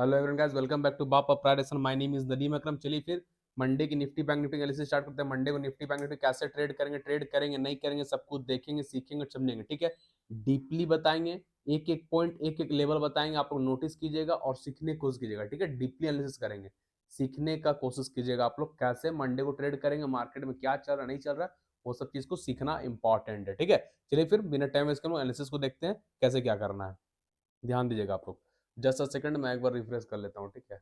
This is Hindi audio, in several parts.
Hello everyone guys, welcome back to बाप अपराइडेशन। My name is Nadeem Akram. चलिए फिर मंडे की Nifty Bank Nifty analysis start करते हैं। मंडे को निफ्टी बैंक निफ्टी कैसे ट्रेड करेंगे नहीं करेंगे, सब कुछ देखेंगे, सीखेंगे, समझेंगे। ठीक है, डीपली बताएंगे, एक एक पॉइंट, एक एक लेवल बताएंगे। आप लोग नोटिस कीजिएगा और सीखने की कोशिश कीजिएगा। ठीक है, डीपली एनालिसिस करेंगे, सीखने का कोशिश कीजिएगा। आप लोग कैसे मंडे को ट्रेड करेंगे, मार्केट में क्या चल रहा नहीं चल रहा, वो सब चीज को सीखना इंपॉर्टेंट है। ठीक है, चलिए फिर बिना टाइम वेस्ट करूँ एनालिसिस को देखते हैं कैसे क्या करना है। ध्यान दीजिएगा आप लोग। जस्ट अ सेकंड, मैं एक बार रिफ्रेश कर लेता हूँ। ठीक है,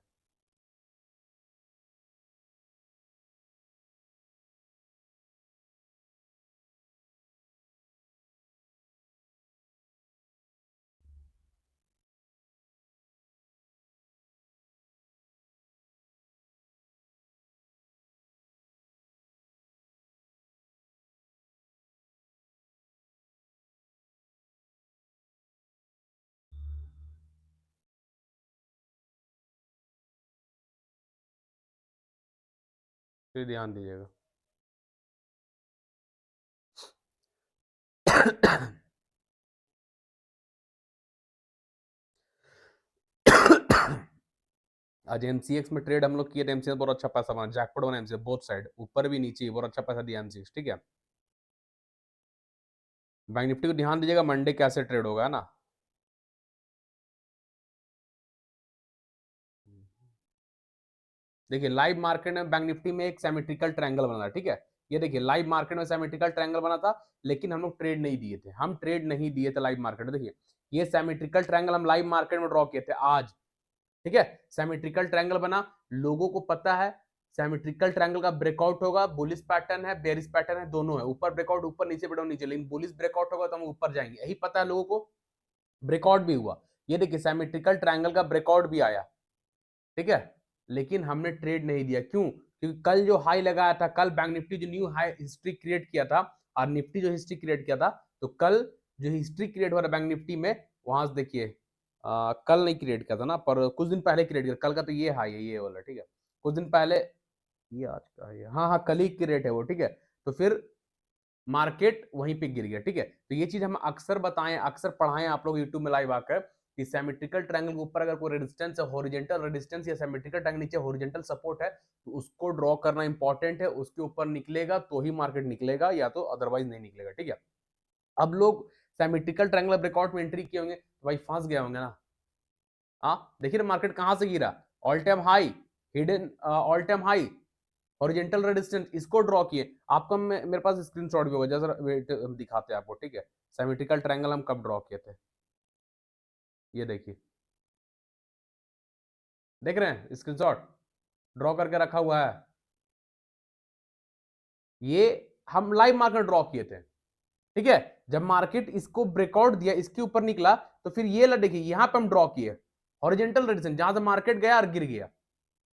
फिर ध्यान दीजिएगा। आज एमसीएक्स में ट्रेड हम लोग किए थे। एमसीएक्स बहुत अच्छा पैसा बना, जैकपॉट बना एमसीएक्स, बोथ साइड ऊपर भी नीचे बहुत अच्छा पैसा दिया एमसीएक्स। ठीक है, बैंक निफ्टी को ध्यान दीजिएगा, मंडे कैसे ट्रेड होगा ना। देखिए लाइव मार्केट में बैंक निफ्टी में एक सिमेट्रिकल ट्रायंगल बना था। ठीक है, ये देखिए लाइव मार्केट में सिमेट्रिकल ट्रायंगल बना था, लेकिन हम लोग ट्रेड नहीं दिए थे। हम ट्रेड नहीं दिए थे लाइव मार्केट में। देखिए ये सिमेट्रिकल ट्रायंगल हम लाइव मार्केट में ड्रॉ किए थे आज। ठीक है, सिमेट्रिकल ट्रायंगल बना, लोगों को पता है सिमेट्रिकल ट्रायंगल का ब्रेकआउट होगा। बुलिश पैटर्न है, बेरिश पैटर्न है, दोनों है। ऊपर ब्रेकआउट, ऊपर नीचे ब्रेकआउट नीचे, लेकिन बुलिश ब्रेकआउट होगा तो हम ऊपर जाएंगे, यही पता है लोगों को। ब्रेकआउट भी हुआ, ये देखिए सिमेट्रिकल ट्रायंगल का ब्रेकआउट भी आया। ठीक है, लेकिन हमने ट्रेड नहीं दिया। क्यों? क्योंकि कल जो हाई लगाया था, कल बैंक निफ्टी जो न्यू हाई हिस्ट्री क्रिएट किया था और निफ्टी जो हिस्ट्री क्रिएट किया था, तो कल जो हिस्ट्री क्रिएट हो रहा है बैंक निफ्टी में, वहां से देखिए कल नहीं क्रिएट किया था ना, पर कुछ दिन पहले क्रिएट किया। कल का तो ये हाई है, ये वाला। ठीक है, कुछ दिन पहले, ये आज का है, हाँ हाँ, कल ही क्रिएट है वो। ठीक है, तो फिर मार्केट वहीं पे गिर गया। ठीक है, तो ये चीज हम अक्सर बताएं, अक्सर पढ़ाएं आप लोग यूट्यूब में लाइव आकर कि सिमेट्रिकल ट्रायंगल के ऊपर अगर कोई रेजिस्टेंस है, हॉरिजॉन्टल रेजिस्टेंस या सिमेट्रिकल ट्रायंगल नीचे हॉरिजॉन्टल सपोर्ट है, तो उसको ड्रॉ करना इंपॉर्टेंट है। उसके ऊपर निकलेगा तो ही मार्केट निकलेगा, या तो अदरवाइज नहीं निकलेगा। ठीक है, अब लोग सिमेट्रिकल ट्रायंगल ब्रेकआउट में एंट्री किए होंगे तो भाई फंस गए होंगे ना। हाँ देखिए मार्केट कहां से गिरा, all time high, hidden all time high, horizontal resistance, इसको ड्रॉ किए। आपको मेरे पास स्क्रीनशॉट भी होगा, जैसा वेट हम दिखाते हैं आपको। ठीक है, सिमेट्रिकल ट्रायंगल हम कब ड्रॉ किए थे, ये देखिए, देख रहे हैं स्क्रीनशॉट ड्रॉ करके रखा हुआ है। ये हम लाइव मार्केट ड्रॉ किए थे। ठीक है, जब मार्केट इसको ब्रेकआउट दिया, इसके ऊपर निकला, तो फिर ये ला देखिए यहां पे हम ड्रॉ किए हॉरिजॉन्टल रेजिस्टेंस, जहां से मार्केट गया और गिर गया।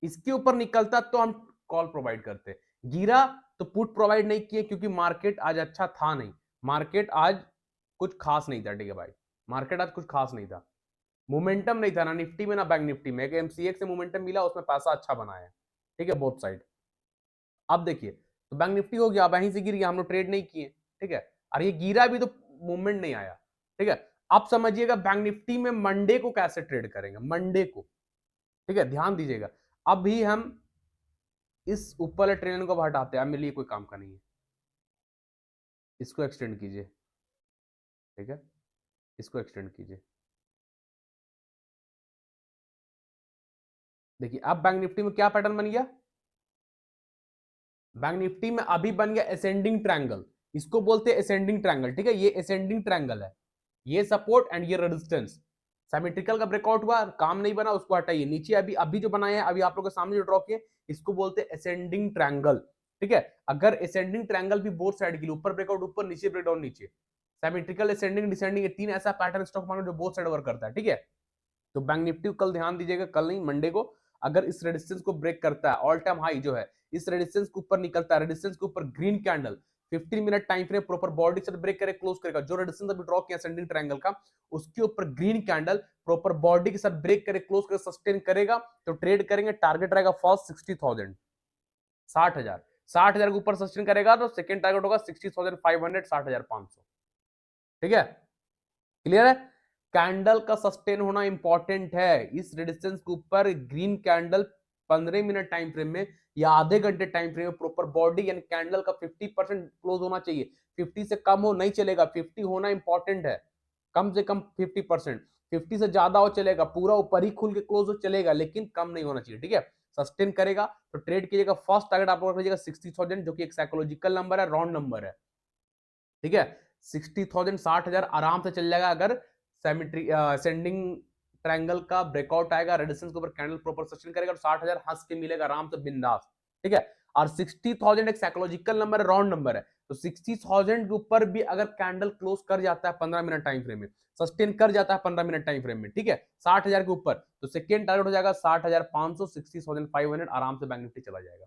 इसके ऊपर निकलता तो हम कॉल प्रोवाइड करते, गिरा तो पुट प्रोवाइड नहीं किए, क्योंकि मार्केट आज अच्छा था नहीं। मार्केट आज कुछ खास नहीं था। ठीक है भाई, मार्केट आज कुछ खास नहीं था, मोमेंटम नहीं था ना निफ्टी में ना बैंक निफ्टी में। एमसीएक्स से मोमेंटम मिला, उसमें पैसा अच्छा बना है। ठीक है, बोथ साइड। अब देखिए, तो बैंक निफ्टी हो गया, अब यहीं से गिर गया, हम लोग ट्रेड नहीं किए। ठीक है, और ये गिरा भी तो मूवमेंट नहीं आया। ठीक है, अब समझिएगा बैंक निफ्टी में मंडे को कैसे ट्रेड करेंगे, मंडे को। ठीक है, ध्यान दीजिएगा। अभी हम इस ऊपर वाले ट्रेन को हटाते हैं, अब मेरे लिए कोई काम का नहीं है, इसको एक्सटेंड कीजिए। ठीक है, इसको एक्सटेंड कीजिए। देखिए अब बैंक निफ्टी में क्या पैटर्न बन गया, बैंक निफ्टी में अभी बन गया असेंडिंग ट्रायंगल, इसको बोलते हैं असेंडिंग ट्रायंगल। ठीक है, ये असेंडिंग ट्रायंगल है, ये सपोर्ट एंड ये रेजिस्टेंस। सिमेट्रिकल का ब्रेकआउट हुआ, काम नहीं बना, उसको हटाइए। नीचे अभी अभी जो बनाए हैं, अभी आप लोगों के सामने जो ड्रॉ किए, इसको बोलते हैं असेंडिंग ट्रायंगल। ठीक है, अगर असेंडिंग ट्रायंगल भी बोथ साइड के लिए, ऊपर ब्रेकआउट ऊपर, नीचे ब्रेकडाउन नीचे, सिमेट्रिकल, असेंडिंग, डिसेंडिंग, ये तीन ऐसा पैटर्न स्टॉक मार्केट जो बोथ साइड वर्क करता है। ठीक है, तो बैंक निफ्टी को कल ध्यान दीजिएगा, कल नहीं मंडे को, अगर इस रेजिस्टेंस को ब्रेक करता है, ऑल टाइम हाई जो है, इस रेजिस्टेंस के ऊपर निकलता है, रेजिस्टेंस के ऊपर green candle 15 minute time frame proper body से ब्रेक करे, क्लोज करेगा। जो रेजिस्टेंस अभी ड्रॉ किया असेंडिंग ट्रायंगल का, उसके ऊपर ग्रीन कैंडल प्रॉपर बॉडी के साथ ब्रेक करे, क्लोज करे, सस्टेन करेगा, तो ट्रेड करेंगे। टारगेट रहेगा फर्स्ट 60,000, 60,000, 60,000 के ऊपर सस्टेन करेगा तो सेकंड टारगेट होगा 60,500, 60,500। ठीक है, क्लियर है। कैंडल का सस्टेन होना इंपॉर्टेंट है। इस रेजिस्टेंस के ऊपर green candle 15 minute time frame में या आधे घंटे टाइम फ्रेम में प्रॉपर बॉडी यानी कैंडल का 50% क्लोज होना चाहिए। 50 से कम हो नहीं चलेगा, 50 होना इंपॉर्टेंट है, कम से कम 50%। 50 से ज्यादा हो चलेगा, पूरा ऊपर ही खुल के क्लोज हो चलेगा, लेकिन कम नहीं होना चाहिए, ठीक है। सस्टेन करेगा तो ट्रेड कीजिएगा। फर्स्ट टारगेट आप लोग रखिएगा 60,000, जो कि एक साइकोलॉजिकल नंबर है, राउंड नंबर है, ठीक है। 60,000 60,000 आराम से चल जाएगा अगर सेमेट्री सेंडिंग ट्रायंगल का ब्रेकआउट आएगा, रेजिस्टेंस के ऊपर कैंडल प्रॉपर सस्टेन करेगा तो 60,000 हंस के मिलेगा आराम से, बिंदास, ठीक है। और 60,000 एक साइकोलॉजिकल नंबर है, राउंड नंबर है, तो 60,000 के ऊपर भी अगर कैंडल क्लोज कर जाता है 15 मिनट टाइम फ्रेम में, सस्टेन कर जाता है 15 मिनट टाइम फ्रेम में, ठीक है, 60,000 के ऊपर, तो सेकेंड टारगेट हो जाएगा 60,500, 60,500 आराम से बैंक निफ्टी चला जाएगा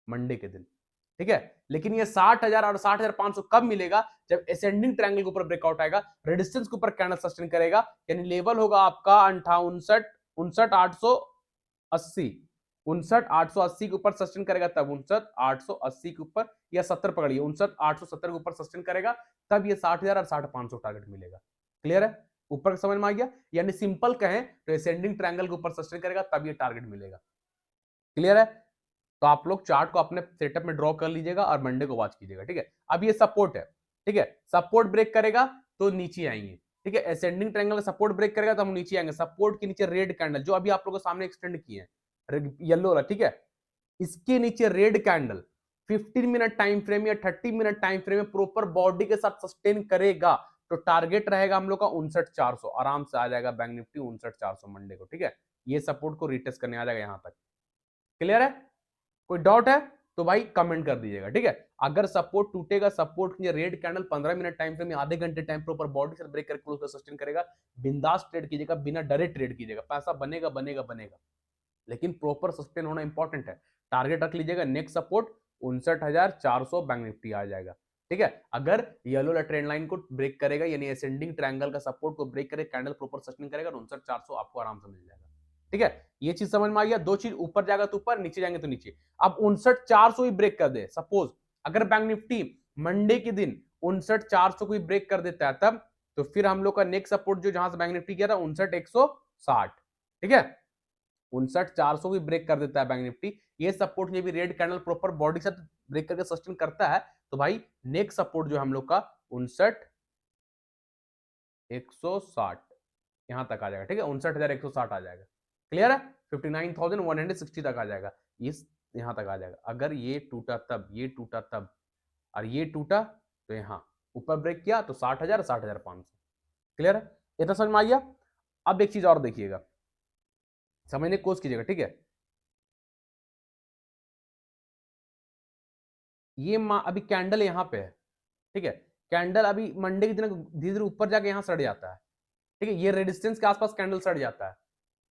मंडे के दिन, ठीक है। लेकिन ये 60,000 और 60,500 कब मिलेगा? जब असेंडिंग ट्रायंगल के ऊपर ब्रेकआउट आएगा, रेजिस्टेंस के ऊपर कैंडल सस्टेन करेगा, यानी लेवल होगा आपका 59,880, 59,880 के ऊपर सस्टेन करेगा, तब 59,880 के ऊपर या 70 पकड़िए, 59,870 के ऊपर सस्टेन करेगा, तब ये 60,000 और 5,500 टारगेट मिलेगा। क्लियर है? ऊपर समझ में आ गया? यानी सिंपल कहें तो असेंडिंग ट्रायंगल के ऊपर सस्टेन करेगा तब ये टारगेट मिलेगा। क्लियर है? तो आप लोग चार्ट को अपने सेटअप में ड्रॉ कर लीजिएगा और मंडे को वॉच कीजिएगा, ठीक है। अब ये सपोर्ट है, ठीक है, सपोर्ट ब्रेक करेगा तो नीचे आएंगे, ठीक है। असेंडिंग ट्रायंगल का सपोर्ट ब्रेक करेगा तो हम नीचे आएंगे। सपोर्ट के नीचे रेड कैंडल जो अभी आप लोगों के सामने एक्सटेंड किए हैं, येलो वाला, ठीक है, इसके नीचे red candle 15 minute time frame या 30 मिनट टाइम फ्रेम में प्रॉपर बॉडी के साथ सस्टेन करेगा तो टारगेट रहेगा हम लोग का 59,400, आराम से आ जाएगा बैंक निफ्टी 59,400 मंडे को, ठीक है। ये सपोर्ट को रिटेस्ट करने आ जाएगा यहां तक। क्लियर है? कोई डाउट है तो भाई कमेंट कर दीजिएगा, ठीक है। अगर सपोर्ट टूटेगा, सपोर्ट के red candle 15 minute time frame में आधे घंटे टाइम प्रॉपर बॉडी से ब्रेक करके क्लोज कर सस्टेन करेगा, बिंदास ट्रेड कीजिएगा, बिना डरे ट्रेड कीजिएगा, पैसा बनेगा बनेगा बनेगा, लेकिन प्रॉपर सस्टेन होना इंपॉर्टेंट है। टारगेट रख लीजिएगा नेक्स्ट सपोर्ट 59,400 बैंक निफ्टी आ जाएगा, ठीक है। अगर येलो ट्रेंड लाइन को ब्रेक करेगा यानी असेंडिंग ट्रायंगल का सपोर्ट को ब्रेक करे, कैंडल प्रॉपर सस्टेन करेगा, 59,400 आपको आराम से मिल जाएगा, ठीक है। ये चीज समझ में आ गया? दो चीज, ऊपर जाएगा तो ऊपर, नीचे जाएंगे तो नीचे। अब 59,400 ही ब्रेक कर दे, सपोज अगर बैंक निफ्टी मंडे के दिन 59,400 को ही ब्रेक कर देता है तब, तो फिर हम लोग का नेक्स्ट सपोर्ट जो जहां से बैंक निफ्टी किया था 59,160, ठीक है, 59,400 भी ब्रेक कर देता है बैंक निफ्टी। ये सपोर्ट में भी रेड कैंडल प्रॉपर बॉडी के साथ ब्रेक करके सस्टेन करता है तो भाई नेक्स्ट सपोर्ट जो है हम लोग का 59,160 यहां तक आ जाएगा, ठीक है, 59,160 आ जाएगा। क्लियर है? 59,160 तक आ जाएगा, इस यहां तक आ जाएगा। अगर ये टूटा तब, ये टूटा तब, और ये टूटा तो यहां ऊपर ब्रेक किया तो 60,000 60,500। क्लियर है? इतना समझ में आ गया? अब एक चीज और देखिएगा, समझने की कोशिश कीजिएगा, ठीक है। ये अभी कैंडल यहां पे है, ठीक है, कैंडल अभी मंडे के दिन धीरे धीरे ऊपर जाके यहां सड़ जाता है, ठीक है, ये रेजिस्टेंस के आसपास कैंडल सड़ जाता है,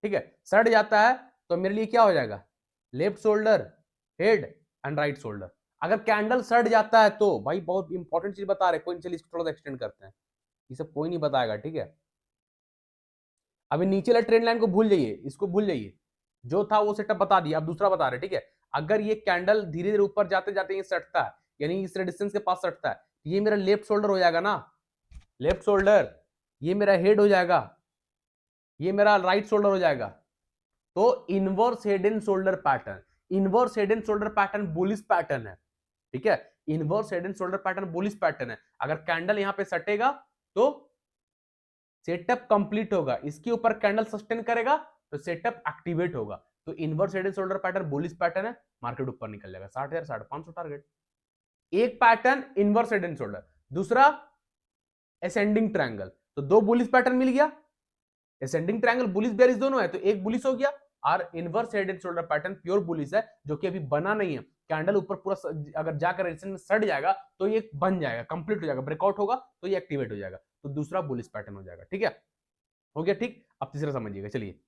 ठीक है, सड़ जाता है तो मेरे लिए क्या हो जाएगा? Left shoulder, head and right shoulder. अगर कैंडल सड़ जाता है तो भाई बहुत इंपॉर्टेंट चीज बता रहे, कोई चलिए इसको थोड़ा सा एक्सटेंड करते हैं, ये सब कोई नहीं बताएगा, ठीक है। अभी नीचे वाले ट्रेंड लाइन को भूल जाइए, इसको भूल जाइए, जो था वो सेटअप बता दिया, अब दूसरा बता रहे, ठीक है। अगर ये कैंडल धीरे धीरे ऊपर जाते जाते ये सटता है, यानी इस रेजिस्टेंस के पास सटता है, ये मेरा लेफ्ट शोल्डर हो जाएगा ना, लेफ्ट शोल्डर, ये मेरा हेड हो जाएगा, ये मेरा राइट शोल्डर हो जाएगा। तो inverse head and shoulder pattern, inverse head and shoulder pattern bullish pattern है, ठीक है, inverse head and shoulder pattern bullish pattern है। अगर कैंडल यहां पे सटेगा तो सेटअप कंप्लीट होगा, इसके ऊपर कैंडल सस्टेन करेगा तो सेटअप एक्टिवेट होगा। तो inverse head and shoulder pattern bullish pattern है, मार्केट ऊपर निकल जाएगा, 60,000 550 टारगेट। एक pattern inverse head and shoulder, दूसरा असेंडिंग ट्रायंगल, तो दो बुलिश पैटर्न मिल गया। असेंडिंग ट्रायंगल बुलिश बेरिश दोनों है तो एक बुलिश हो गया, और inverse head and shoulder pattern pure bullish है जो कि अभी बना नहीं है। कैंडल ऊपर पूरा अगर जाकर रेजिस्टेंस में सट जाएगा तो ये बन जाएगा, कंप्लीट हो जाएगा, ब्रेकआउट होगा तो ये एक्टिवेट हो जाएगा, तो दूसरा बुलिश पैटर्न हो जाएगा, ठीक है, हो गया ठीक। अब तीसरा समझिएगा, चलिए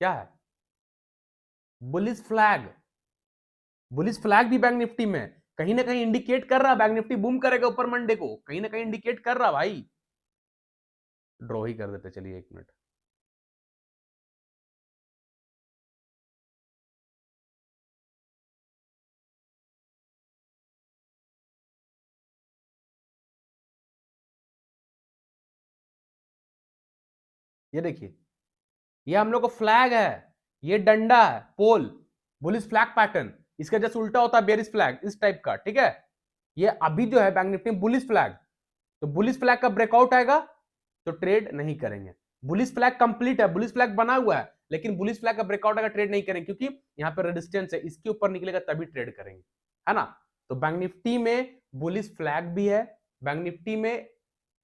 क्या है? बुलिश फ्लैग, बुलिश फ्लैग भी बैंक निफ्टी में कहीं ना कहीं इंडिकेट कर रहा है बैंक निफ्टी बूम करेगा ऊपर मंडे को, कहीं ना कहीं इंडिकेट कर रहा भाई। ड्रॉ ही कर देते, चलिए 1 मिनट। ये देखिए, ये हम लोग को फ्लैग है, ये डंडा है, पोल, बुलिश फ्लैग पैटर्न, इसका जस्ट उल्टा होता है बेरिश फ्लैग, इस टाइप का, ठीक है। ये अभी जो है बैंक निफ्टी में बुलिश फ्लैग, तो बुलिश फ्लैग का ब्रेकआउट आएगा तो ट्रेड नहीं करेंगे। बुलिश फ्लैग कंप्लीट है, बुलिश फ्लैग बना हुआ है, लेकिन बुलिश फ्लैग का ब्रेकआउट आएगा ट्रेड नहीं करेंगे, क्योंकि यहाँ पे रेजिस्टेंस है, इसके ऊपर निकलेगा तभी ट्रेड करेंगे, है ना। तो बैंक निफ्टी में बुलिश फ्लैग भी है, बैंक निफ्टी में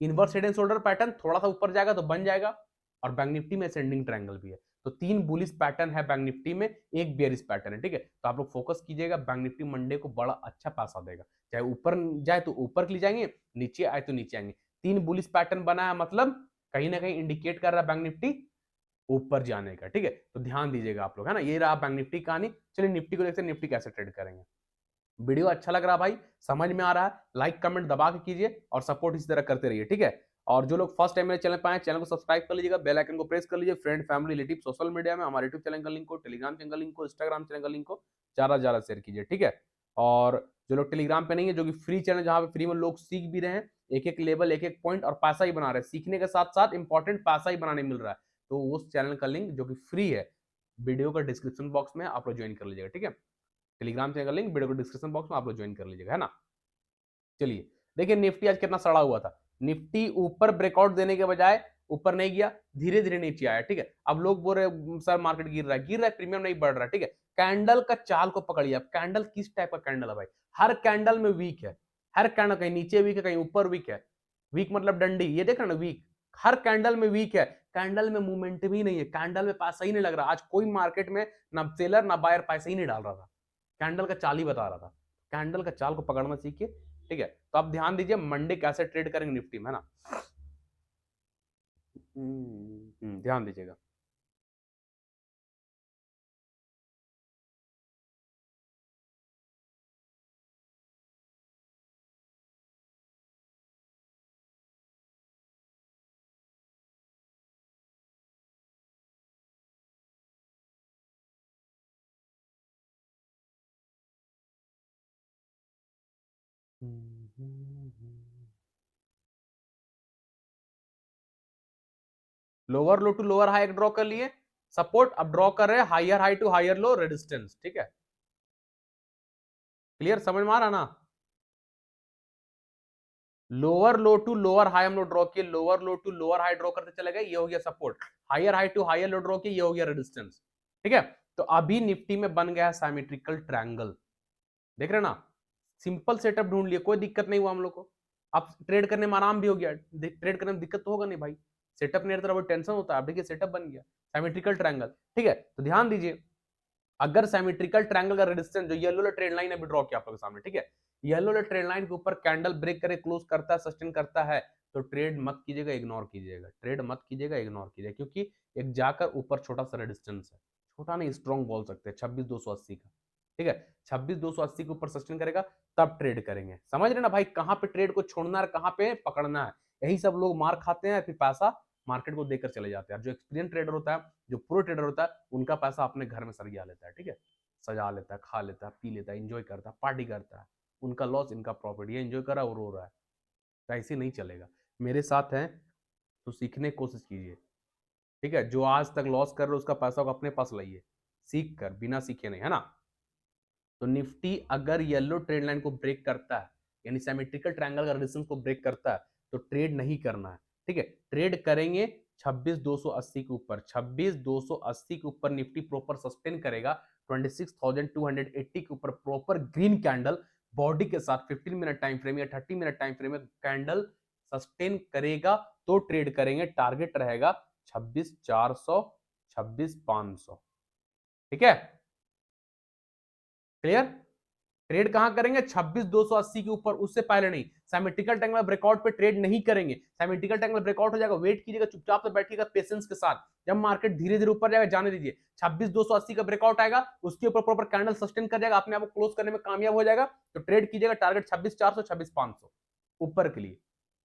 inverse head and shoulder pattern थोड़ा सा ऊपर जाएगा तो बन जाएगा, और बैंक निफ्टी में असेंडिंग ट्रायंगल भी है। तो 3 बुलिश पैटर्न है बैंक निफ्टी में, एक बेयरिश पैटर्न है, ठीक है। तो आप लोग फोकस कीजिएगा, बैंक निफ्टी मंडे को बड़ा अच्छा पैसा देगा, चाहे ऊपर जाए तो ऊपर के लिए जाएंगे, नीचे आए तो नीचे आएंगे। 3 बुलिश पैटर्न बना है, मतलब कहीं ना कहीं इंडिकेट कर रहा है बैंक निफ्टी ऊपर जाने का, ठीक है। तो ध्यान दीजिएगा आप लोग, है ना। ये रहा बैंक निफ्टी कहानी। चलिए निफ्टी को देखते हैं, निफ्टी कैसे ट्रेड करेंगे। वीडियो अच्छा लग रहा भाई, समझ में आ रहा है, लाइक कमेंट दबा के कीजिए और सपोर्ट इसी तरह करते रहिए, ठीक है। और जो लोग फर्स्ट टाइम मेरे चैनल पर आए, चैनल को सब्सक्राइब कर लीजिएगा, बेल आइकन को प्रेस कर लीजिए। Friend family relative social media में हमारे यूट्यूब चैनल का लिंक को, टेलीग्राम चैनल का लिंक को, इंस्टाग्राम चैनल का लिंक को ज्यादा से ज्यादा शेयर कीजिए, ठीक है। और जो लोग टेलीग्राम पे नहीं है, जो कि फ्री चैनल, जहां पे फ्री में लोग सीख भी रहे हैं, एक एक लेवल, एक एक पॉइंट और पैसा ही बना रहे हैं, सीखने के साथ साथ इंपॉर्टेंट पैसा ही बनाने मिल रहा है, तो उस चैनल का लिंक जो कि फ्री है, वीडियो का डिस्क्रिप्शन बॉक्स में आप लोग ज्वाइन कर लीजिएगा, ठीक है। टेलीग्राम चैनल का लिंक वीडियो को डिस्क्रिप्शन बॉक्स में आप लोग ज्वाइन कर लीजिएगा, है ना। चलिए देखिए, निफ्टी आज कितना सड़ा हुआ था। निफ्टी ऊपर ब्रेकआउट देने के बजाय ऊपर नहीं गया, धीरे धीरे नीचे आया, ठीक है। अब लोग बोल रहे सर मार्केट गिर रहा है, प्रीमियम नहीं बढ़ रहा है, ठीक है। कैंडल का चाल को पकड़िए आप, कैंडल किस टाइप का कैंडल है भाई। हर कैंडल में वीक है, हर कैंडल कहीं नीचे वीक है, कहीं ऊपर वीक है। वीक मतलब डंडी, ये देख रहे ना, वीक, हर कैंडल में वीक है। कैंडल में मूवमेंट भी नहीं है, कैंडल में पैसा ही नहीं लग रहा। आज कोई मार्केट में ना सेलर ना बायर पैसा ही नहीं डाल रहा था, कैंडल का चाल ही बता रहा था। कैंडल का चाल को पकड़ना सीखिए, ठीक है। तो आप ध्यान दीजिए मंडे कैसे ट्रेड करेंगे निफ्टी में, है ना। ध्यान दीजिएगा। Lower low to lower high draw कर लिए, सपोर्ट अब ड्रॉ कर रहे हैं, higher high to higher low resistance, ठीक है। क्लियर, समझ में आ रहा ना। Lower low to lower high हम लोग ड्रॉ किए, lower low to lower high draw करते चले गए, ये हो गया support. Higher high to higher low draw किए, ये हो गया रेजिस्टेंस, ठीक है। तो अभी निफ्टी में बन गया सिमेट्रिकल ट्रायंगल, देख रहे ना। सिंपल सेटअप ढूंढ लिए, कोई दिक्कत नहीं हुआ हम लोग को। अब ट्रेड करने में आराम भी हो गया, ट्रेड करने में दिक्कत तो होगा नहीं भाई, सेटअप नहीं रहता, टेंशन होता है। अब देखिए सेटअप बन गया सिमेट्रिकल ट्रायंगल, ठीक है। तो ध्यान दीजिए, अगर सिमेट्रिकल ट्रायंगल का रेजिस्टेंस जो येलो वाला ट्रेंड लाइन अभी ड्रॉ किया आप लोगों के सामने, ठीक है, येलो वाला ट्रेंड लाइन के ऊपर कैंडल ब्रेक करे, क्लोज करता है, सस्टेन करता है, तो ट्रेड मत कीजिएगा, इग्नोर कीजिएगा, ट्रेड मत कीजिएगा, इग्नोर कीजिएगा, क्योंकि एक जाकर ऊपर छोटा सा रेजिस्टेंस है, छोटा नहीं स्ट्रॉन्ग बोल सकते हैं, 26,280 का, ठीक है। 26,280 के ऊपर सस्टेन करेगा तब ट्रेड करेंगे, समझ रहे ना भाई, कहां पे ट्रेड को छोड़ना है, कहां पे पकड़ना है। यही सब लोग मार खाते हैं, फिर पैसा मार्केट को देकर चले जाते हैं। जो एक्सपीरियंस ट्रेडर होता है, जो प्रो ट्रेडर होता है, उनका पैसा अपने घर में सरिया लेता है, ठीक है, सजा लेता है, खा लेता है, पी लेता है, एंजॉय करता है, पार्टी करता है। उनका लॉस इनका प्रॉफिट, ये एंजॉय कर रहा है और रो रहा है, तो ऐसे नहीं चलेगा। मेरे साथ हैं तो सीखने की कोशिश कीजिए, ठीक है। जो आज तक लॉस कर रहे हो उसका पैसा को अपने पास लाइए, सीख कर, बिना सीखे नहीं, है ना। तो निफ्टी अगर येलो ट्रेड लाइन को ब्रेक करता है, यानी सिमेट्रिकल ट्रायंगल का रेजिस्टेंस को ब्रेक करता है, तो ट्रेड नहीं करना है, ठीक है। ट्रेड करेंगे 26,280 के ऊपर, 26,280 के ऊपर निफ्टी प्रॉपर सस्टेन करेगा, 26,280 के ऊपर प्रॉपर ग्रीन कैंडल बॉडी के साथ 15 मिनट टाइम फ्रेम या 30 मिनट टाइम फ्रेम में कैंडल सस्टेन करेगा तो ट्रेड करेंगे। टारगेट रहेगा 26,400, 26,500, ठीक है। क्लियर। ट्रेड कहां करेंगे, 26,280 के ऊपर, उससे पहले नहीं। सिमेट्रिकल ट्रायंगल ब्रेकआउट पे ट्रेड नहीं करेंगे। सिमेट्रिकल ट्रायंगल ब्रेकआउट हो जाएगा, वेट कीजिएगा, चुपचाप से बैठिएगा पेशेंस के साथ। जब मार्केट धीरे धीरे ऊपर जाएगा जाने दीजिए, 26,280 का ब्रेकआउट आएगा, उसके ऊपर प्रॉपर कैंडल सस्टेन कर जाएगा, अपने आप को क्लोज करने में कामयाब हो जाएगा, तो ट्रेड कीजिएगा। टारगेट 26,400, 26,500 ऊपर के लिए,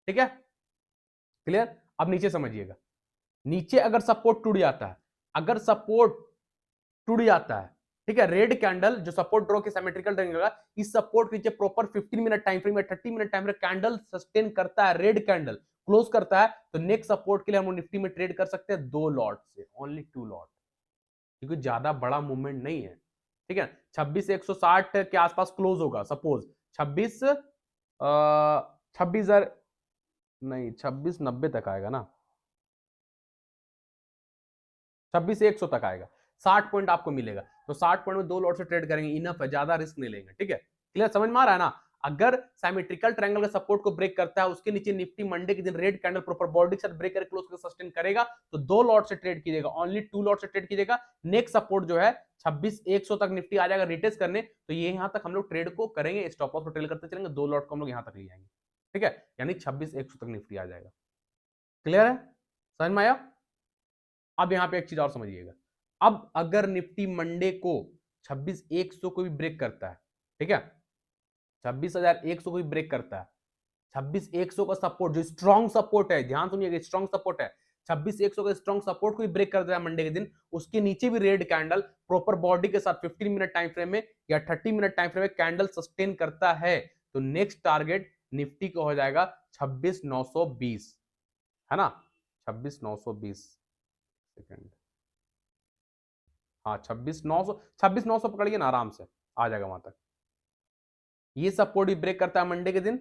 ठीक है। क्लियर। अब नीचे समझिएगा, नीचे अगर सपोर्ट टूट जाता है, अगर सपोर्ट टूट जाता है, ठीक है, रेड कैंडल जो सपोर्ट ड्रॉ के सिमेट्रिकल ट्रायंगल का, इस सपोर्ट के नीचे प्रॉपर 15 मिनट टाइम फ्रेम या 30 minute time frame candle sustain करता है, रेड कैंडल क्लोज करता है तो नेक्स्ट सपोर्ट के लिए हम निफ्टी में ट्रेड कर सकते हैं 2 लॉट से, ओनली 2 लॉट, क्योंकि ज्यादा बड़ा मूवमेंट नहीं है, ठीक है। 26,160 के आसपास क्लोज होगा, सपोज 26 26,000 नहीं 26,90 तक आएगा ना, 26,100 तक आएगा, 60 पॉइंट आपको मिलेगा, तो 60 पॉइंट में 2 लॉट से ट्रेड करेंगे, इनफ है, ज्यादा रिस्क नहीं लेंगे, ठीक है। क्लियर, समझ में आ रहा है ना। अगर सिमेट्रिकल ट्रायंगल के सपोर्ट को ब्रेक करता है, उसके नीचे निफ्टी मंडे के दिन रेड कैंडल प्रॉपर बॉडी के साथ ब्रेक करके क्लोज करके सस्टेन करेगा, तो 2 लॉट से ट्रेड कीजिएगा, ओनली 2 लॉट से ट्रेड कीजिएगा। नेक्स्ट सपोर्ट जो है 26,100 तक निफ्टी आ जाएगा रिटेस्ट करने, तो ये यहां तक हम लोग ट्रेड को करेंगे, स्टॉप लॉस को ट्रेल करते चलेंगे, 2 लॉट को हम लोग यहां तक ले जाएंगे, ठीक है, यानी 26,100 तक निफ्टी आ जाएगा। क्लियर है, समझ में आया। अब यहां पे एक चीज और समझिएगा, अब अगर निफ्टी मंडे को 26,100 को भी ब्रेक करता है, ठीक है, 26,100 को भी ब्रेक करता है, 26,100 का सपोर्ट जो स्ट्रॉन्ग सपोर्ट है, ध्यान सुनिएगा, स्ट्रॉन्ग सपोर्ट है, 26,100 का स्ट्रॉन्ग सपोर्ट को भी ब्रेक कर देता है मंडे के दिन, उसके नीचे भी रेड कैंडल प्रॉपर बॉडी के साथ 15 मिनट टाइम फ्रेम में या 30 मिनट टाइम फ्रेम में कैंडल सस्टेन करता है, तो नेक्स्ट टारगेट निफ्टी का हो जाएगा 26,920, है ना, 26,920 सेकंड, हाँ 26,900 पकड़िए ना, आराम से आ जाएगा वहां तक। ये सपोर्ट भी ब्रेक करता है मंडे के दिन,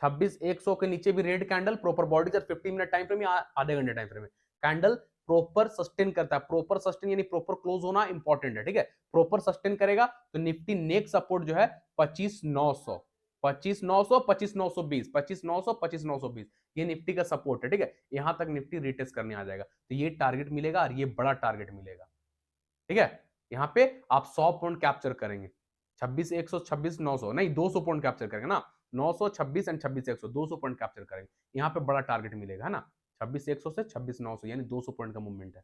26,100 के नीचे भी रेड कैंडल प्रॉपर बॉडी से 15 मिनट टाइम फ्रेम या आधे घंटे टाइम फ्रेम में कैंडल प्रॉपर सस्टेन करता है, प्रॉपर सस्टेन यानी प्रॉपर क्लोज होना इंपॉर्टेंट है, ठीक है, प्रॉपर सस्टेन करेगा तो निफ्टी नेक्स्ट सपोर्ट जो है 25,900, 25,900, 25,920, 25,900, 25,920, ये निफ्टी का सपोर्ट है, ठीक है, यहां तक निफ्टी रिटेस्ट करने आ जाएगा, तो ये टारगेट मिलेगा और ये बड़ा टारगेट मिलेगा, ठीक है। यहाँ पे आप 100 पॉइंट कैप्चर करेंगे, 26,100, 26,900 नहीं 200 पॉइंट कैप्चर करेंगे ना, 900, 26 एंड 26,100, 200 पॉइंट कैप्चर करेंगे, यहाँ पे बड़ा टारगेट मिलेगा, है ना, 26,100 से 26,900 यानी 200 पॉइंट का मूवमेंट है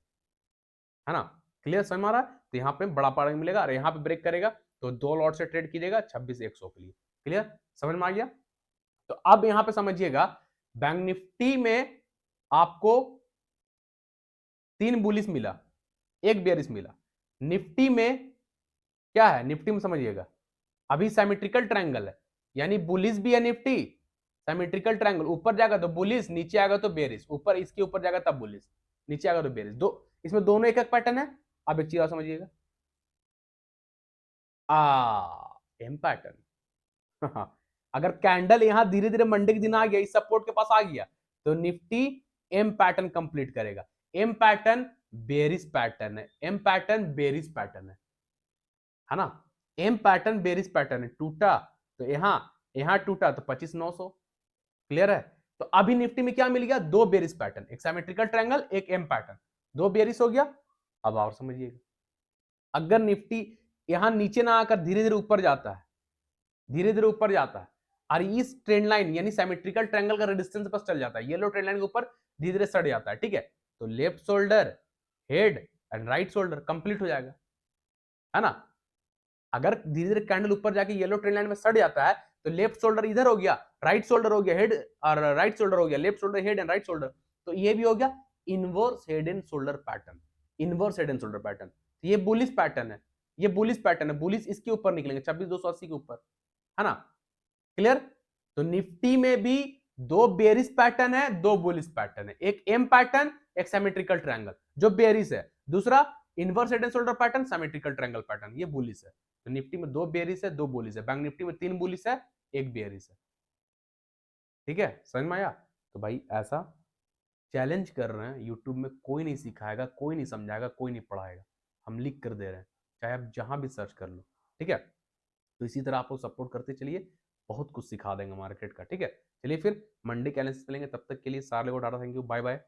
ना। क्लियर, समझ में आ रहा है, तो यहाँ पे बड़ा टारगेट मिलेगा और यहाँ पे ब्रेक करेगा तो 2 लॉट से ट्रेड कीजिएगा 26,100 के लिए। क्लियर, समझ में आ गया। तो अब यहाँ पे समझिएगा, बैंक निफ्टी में आपको 3 बुलिश मिला, 1 बेयरिश मिला, निफ्टी में क्या है, निफ्टी में समझिएगा अभी सिमेट्रिकल ट्रायंगल है, यानी बुलिश भी है निफ्टी, सिमेट्रिकल ट्रायंगल, ऊपर जाएगा तो बुलिश, नीचे आएगा तो बेयरिश, ऊपर इसके ऊपर जाएगा तब बुलिश, नीचे आएगा तो बेयरिश, दो इसमें दोनों एक एक पैटर्न है। अब एक चीज और समझिएगा, एम पैटर्न अगर कैंडल यहां धीरे धीरे मंडे के दिन आ गया, इस सपोर्ट के पास आ गया, तो निफ्टी एम पैटर्न कंप्लीट करेगा, एम पैटर्न बेरिश पैटर्न है, एम पैटर्न बेरिश पैटर्न है ना, एम पैटर्न बेरिश पैटर्न है, टूटा तो यहां टूटा तो 25,900, क्लियर है। तो अभी निफ्टी में क्या मिल गया, 2 बेरिश पैटर्न, एक सिमेट्रिकल ट्रायंगल, एक एम पैटर्न, 2 बेरिश हो गया। अब और समझिएगा, अगर निफ्टी यहां नीचे ना आकर धीरे धीरे ऊपर जाता है, धीरे धीरे ऊपर जाता है और इस ट्रेंड लाइन यानी सिमेट्रिकल ट्रायंगल का रेजिस्टेंस पर चल जाता है, येलो ट्रेंड लाइन के ऊपर धीरे धीरे सट जाता है, ठीक है, तो left shoulder, head and right shoulder complete हो जाएगा, है ना। अगर धीरे धीरे कैंडल ऊपर जाके येलो ट्रेंड लाइन में सट जाता है, तो लेफ्ट शोल्डर इधर हो गया, राइट शोल्डर हो गया, हेड और राइट शोल्डर हो गया, left shoulder, head and right shoulder, तो ये भी हो गया inverse head and shoulder pattern, inverse head and shoulder pattern, ये बुलिश पैटर्न है, ये बुलिश पैटर्न है, बुलिश इसके ऊपर निकलेंगे 26,280 के ऊपर, है ना। क्लियर, तो निफ्टी में भी 2 बेरिश पैटर्न है, 2 बुलिश पैटर्न है, एक एम पैटर्न, एक सिमेट्रिकल ट्रायंगल जो बेरिश है, दूसरा inverse head and shoulder pattern, symmetrical triangle pattern, ये बुलिश है। तो निफ्टी में 2 बेरिश है, 2 बुलिश है, बैंक निफ्टी में 3 बुलिश है, 1 बेरिश है, ठीक है, समझ में आया। तो भाई ऐसा चैलेंज कर रहे हैं, यूट्यूब में कोई नहीं सिखाएगा, कोई नहीं समझाएगा, कोई नहीं पढ़ाएगा, हम लिख कर दे रहे हैं, चाहे आप जहां भी सर्च कर लो, ठीक है। तो इसी तरह आप लोग सपोर्ट करते चलिए, बहुत कुछ सिखा देंगे मार्केट का, ठीक है। चलिए फिर मंडे के एनालिसिस मिलेंगे, तब तक के लिए सारे लोग data, thank you, bye bye.